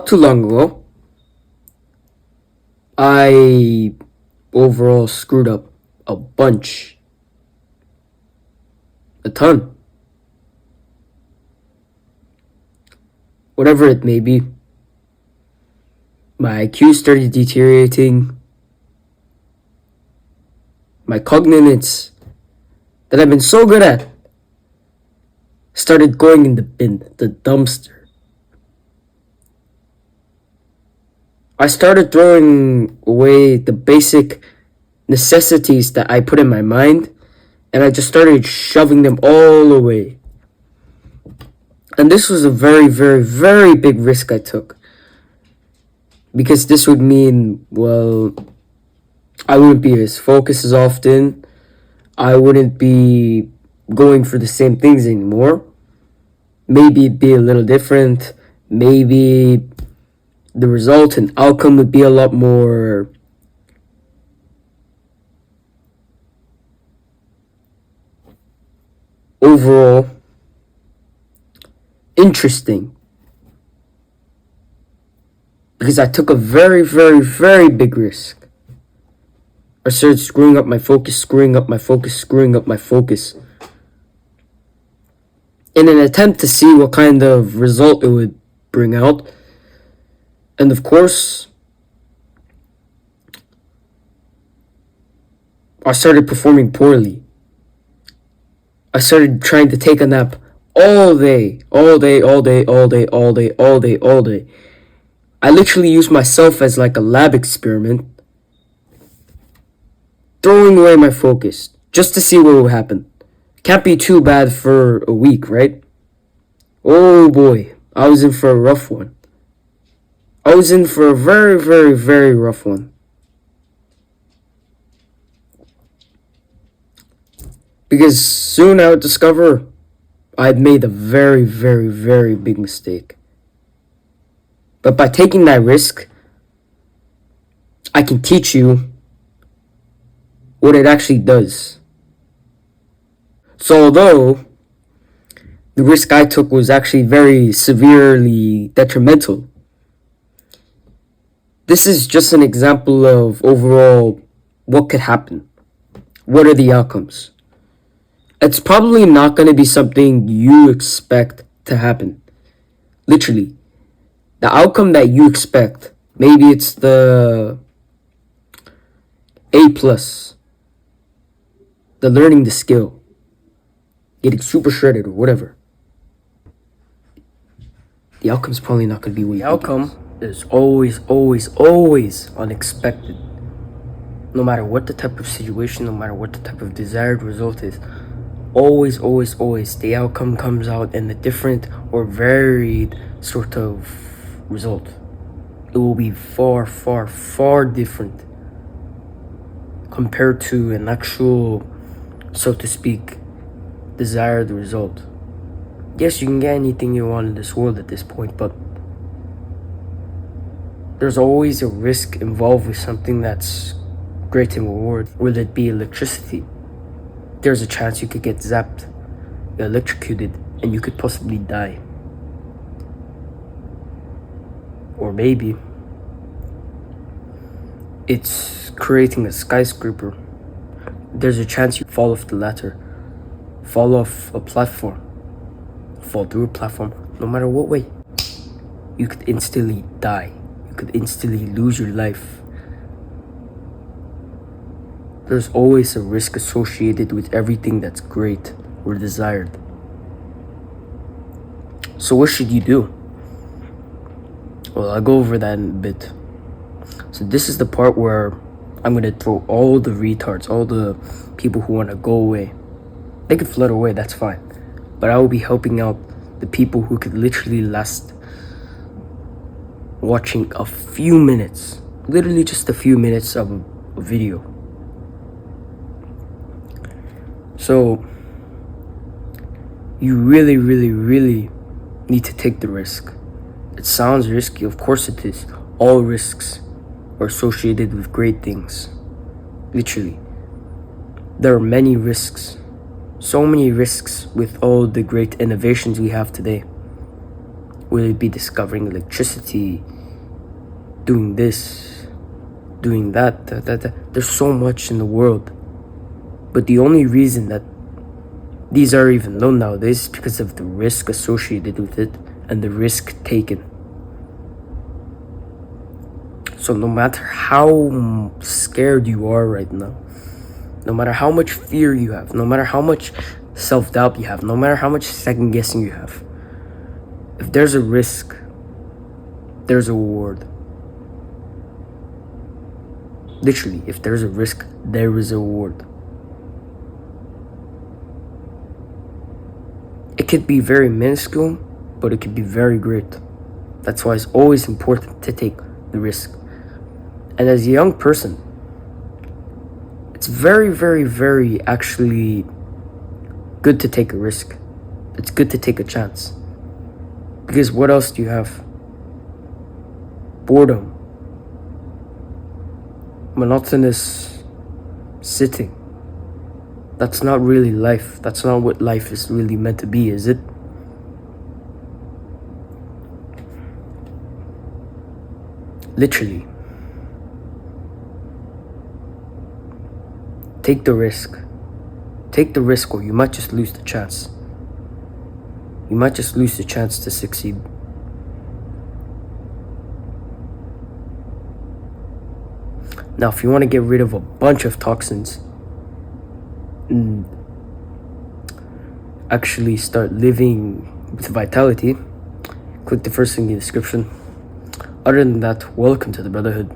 not too long ago, I overall screwed up a bunch. A ton. Whatever it may be. My IQ started deteriorating. My cognitions that I've been so good at started going in the bin, the dumpster. I started throwing away the basic necessities that I put in my mind, and I just started shoving them all away. And this was a very, very, very big risk I took. Because this would mean, well, I wouldn't be as focused as often. I wouldn't be going for the same things anymore. Maybe it'd be a little different. Maybe the result and outcome would be a lot more overall interesting. Because I took a very, very, very big risk. I started screwing up my focus, in an attempt to see what kind of result it would bring out. And of course, I started performing poorly. I started trying to take a nap all day. I literally used myself as like a lab experiment, throwing away my focus just to see what would happen. Can't be too bad for a week, right? Oh boy, I was in for a rough one. I was in for a very, very, very rough one. Because soon I would discover I'd made a very, very, very big mistake. But by taking that risk, I can teach you what it actually does. So although the risk I took was actually very severely detrimental, this is just an example of overall what could happen. What are the outcomes? It's probably not going to be something you expect to happen. Literally. The outcome that you expect, maybe it's the A+, the learning the skill, getting super shredded or whatever. The outcome's probably not going to be what you think. The outcome is always unexpected. No matter what the type of situation, no matter what the type of desired result is, always, the outcome comes out in a different or varied sort of result. It will be far different compared to an actual, so to speak, desired result. Yes, you can get anything you want in this world at this point, but there's always a risk involved with something that's great in reward. Will it be electricity? There's a chance you could get zapped, electrocuted, and you could possibly die. Or maybe it's creating a skyscraper. There's a chance you fall off the ladder, fall off a platform, fall through a platform. No matter what way, you could instantly die. You could instantly lose your life. There's always a risk associated with everything that's great or desired. So what should you do? Well, I'll go over that in a bit. So this is the part where I'm going to throw all the retards, all the people who want to go away. They could float away, that's fine. But I will be helping out the people who could literally last watching a few minutes. Literally just a few minutes of a video. So you really need to take the risk. It sounds risky, of course it is. All risks are associated with great things. Literally. There are many risks. So many risks with all the great innovations we have today. Will it be discovering electricity, doing this, doing that. There's so much in the world. But the only reason that these are even known nowadays is because of the risk associated with it and the risk taken. So no matter how scared you are right now, no matter how much fear you have, no matter how much self-doubt you have, no matter how much second guessing you have, if there's a risk, there's a reward. Literally, if there's a risk, there is a reward. It could be very minuscule, but it could be very great. That's why it's always important to take the risk. And as a young person, it's very, very, very actually good to take a risk. It's good to take a chance. Because what else do you have? Boredom. Monotonous sitting. That's not really life. That's not what life is really meant to be, is it? Literally. Take the risk. Take the risk, or you might just lose the chance. You might just lose the chance to succeed. Now, if you want to get rid of a bunch of toxins and actually start living with vitality, click the first link in the description. Other than that, welcome to the Brotherhood.